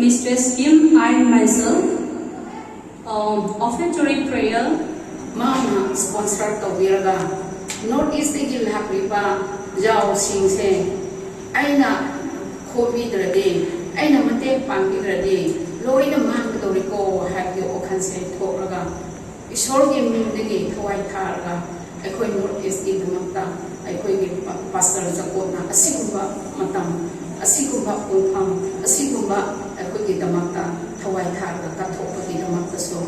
Mistress Kim and myself, offertory prayer, Mama sponsor to Virga, North East Igil Hapripa, Jao Sing Se, Aina Kobi the day, Aina Mate Pampi the day, Loina Man to Rico, have you Okanse Toraga, Ishorgi Mindigi, Hawaii Targa, I could North East in the Mata, I could give Pastor Zakona, a Sigumba Matam, a Sigumba Upam, a Sigumba, I could get the Mata, Hawaii Targa, Katopati the Mata so.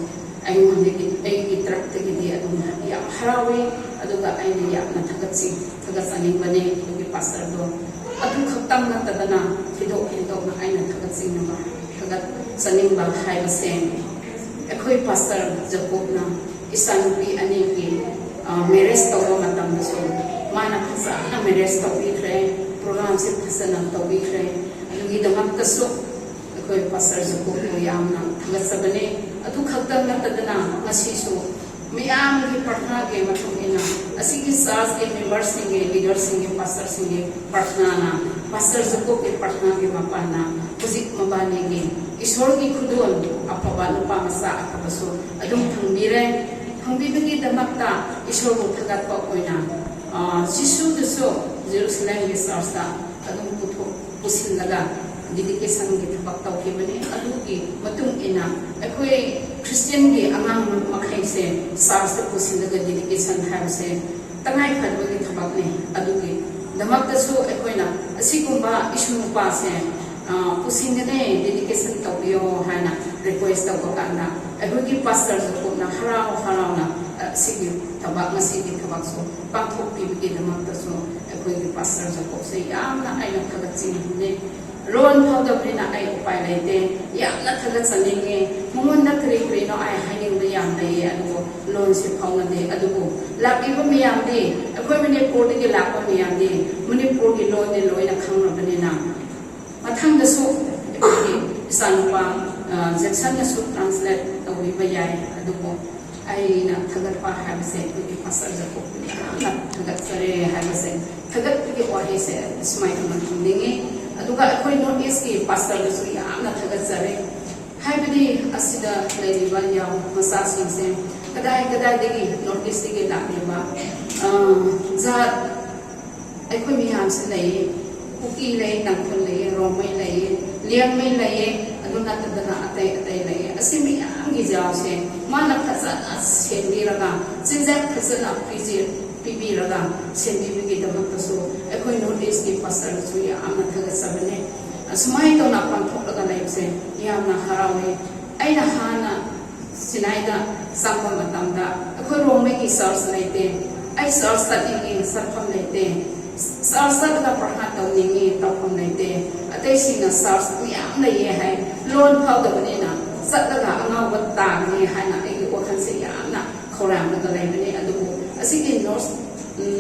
I want to get trapped to get the Harawi, Aduga Idea, Natagasi, Tagasani Bane, to be pastor door. Adu Kaptanga Tadana, Tido, Aina Tagasi number, Tagat Sanimba, High Sen. A quick pastor, Japona, Isanupi, Aniki, Meresto, Madame so, Mana Pasa, Meresto, Vitre, programs in Pasanam to Vitre, and we the Mataso, a quick pastor, Japo, Yamna, Tagasabane. Atu khakdam na tadana masiso miyam ki partner ke matungina asigi sas ke members singe leaders singe pastor singe partner na pastor zuko ke partner ke mapana puzik mabane ke ishor ki khudon apabanu pamasa akabaso adum thangbibagi damakta ishor mu thagat pa koina jisu duso Jerusalem ke sarsa adum putho pusin laga dedication ke thak taw ke bane adu ki matung ina akoi Christian ke amang makhai se sars ta pusin daga dedication have se tangai phadba ke thak ne adu ki damak ta so akoi na asigumba isu pa se pusin ne dedication taw yo hana request taw ka na akoi ki pastor ko na harao na sigi tabak masigi tabak so pathok pi ke damak ta so akoi ki pastor ko se yamna aina thagat sin ne Ron powder brina ay upay laite, yak na tagat sa ningi, mumunda kri-kri no ay hanging na yam na ano loan si pao na di, adugo. Laki pa miyam di, ako'y manipur di lako miyam di, manipur di loan di loan na kang na banina. Matang da so, isan pa, Jackson na so translate, tawi bayay, adugo. Ay na tagat pa habise, pwede pasal sa po, tagat sa re habise, tagat pwede wahi se, smay naman hindi aduga akoi North East ki pastor da su yamna thagatsare haibadi asida leiba yaw masasing se kadai degi North East ki lakliba za akoi miyam se lei kuki lei nangthon lei romai lei liangmai lei aduna tadana atai lei asimi yang gi jaw se mana khasa sendi raga sinjak khasa piji pipi raga sendi bigi damak so akoi North East ki pastor su yamna thagasabane asmai to na panthok laga lai se yamna harawe aina hana sinaida sangpa matamda akoi romai ki source laite ai source ta ki sarpham laite source ta ka prahat taw ningi tawpam laite atai singa source yamna ye hai loan phau da banina satlaga anga watta ni hana ai ko khan se yamna khoram laga lai bane adu asigi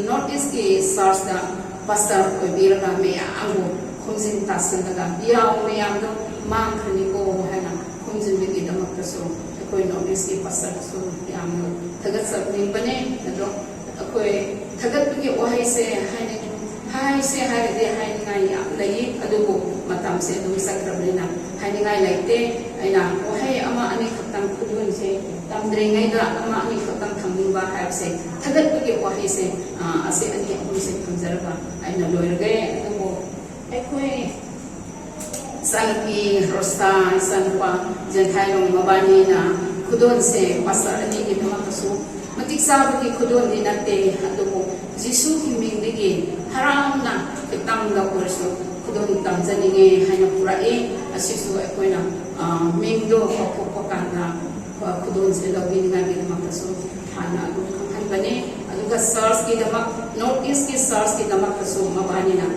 North East ki source da pastor ko biraga me ango khunjin tasan daga yaw me amdo mang khani ko hana khunjin bi damak so akoi North East ki pastor so yamno thagat sabni bane ado akoi thagat bi ohai se haine hai se hai de hai ngai ya lai adu matam se dum sakrabrina hai ngai laite aina ohai ama ani khatang khudun se tamdre ngai da ama ani khatang thangba hai se thagat bi ohai se ase ani amu se thamjarga aina loirge adu akoi sanpi rosta sanpa jenthailong mabani na khudon se pasar ani ki thamak su matik sabu ki khudon di nate adu Jisu ki mingdigi haram na kitang da kurso khudon tamjani nge haina purai asisu ekoina mingdo kokokana khudon se login nga gi makaso hana adu khan bane aduga source ki damak North East ki source ki damak so mabani na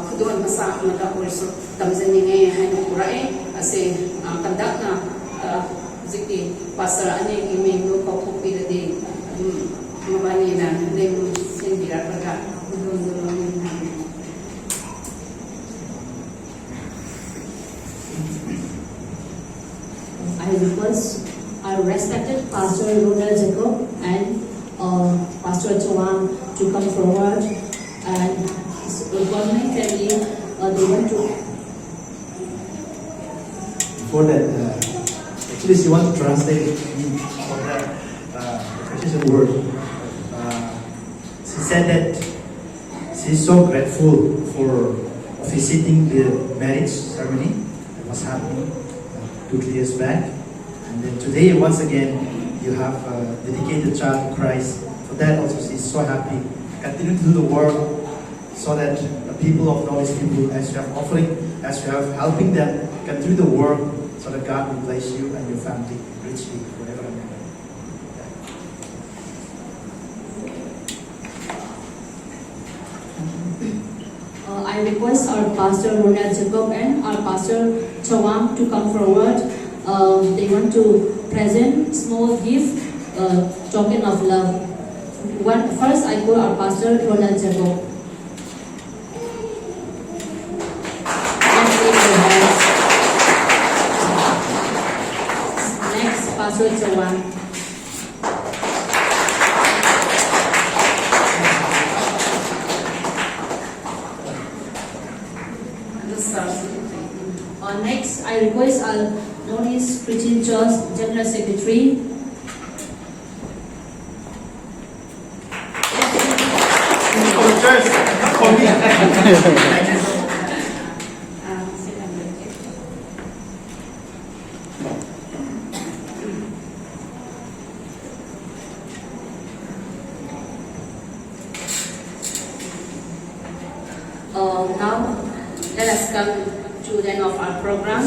khudon masa mata kurso tamjani nge haina purai ase kandak na ziki pasar ani ki mingdo kokopi de mabani na nem I request our respected Pastor Ronald Jacob and Pastor Chuang to come forward, and Gonmei family they want to before that, actually she want to translate me for that precious word. She said that she's so grateful for visiting the marriage ceremony that was happening 2-3 years back. And then today, once again, you have a dedicated child to Christ. For that also, she's so happy. Continue to do the work so that the people of Norway's people, as you have offering, as you have helping them, continue the work so that God will bless you and your family richly forever and ever. I request our Pastor Ronald Jacob and our Pastor Chawang to come forward. They want to present small gift, token of love. First, I call our Pastor Ronald Jacob. Next, Pastor Chawang. Next, I request our Northeast Christian Church General Secretary. Now, let us come to the end of our program.